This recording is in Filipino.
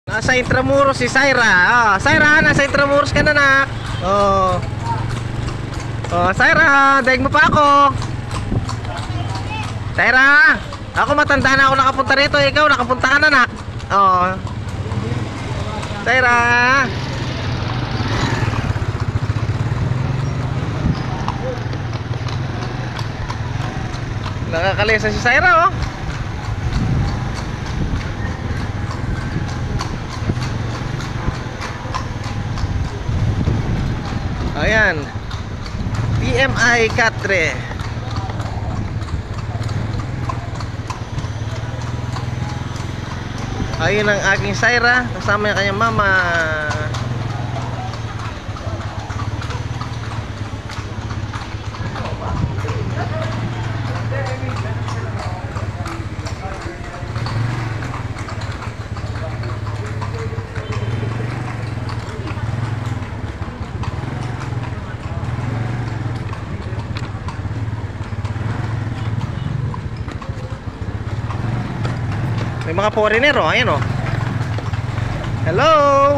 Nasa Intramuros si Syra. Oh, Syra, nasa Intramuros ka na, nak. Oh. Oh, Syra, daig mo pa ako. Syra, ako matanda na ako nakapunta rito. Ikaw, nakapunta ka na, nak. Oh. Syra. Nakakalesa si Syra, oh. Ayan, PMI 4. Ayun ang aking Syra, kasama yung kanyang mama. May mga foreigner, oh. Ayan, oh. Hello.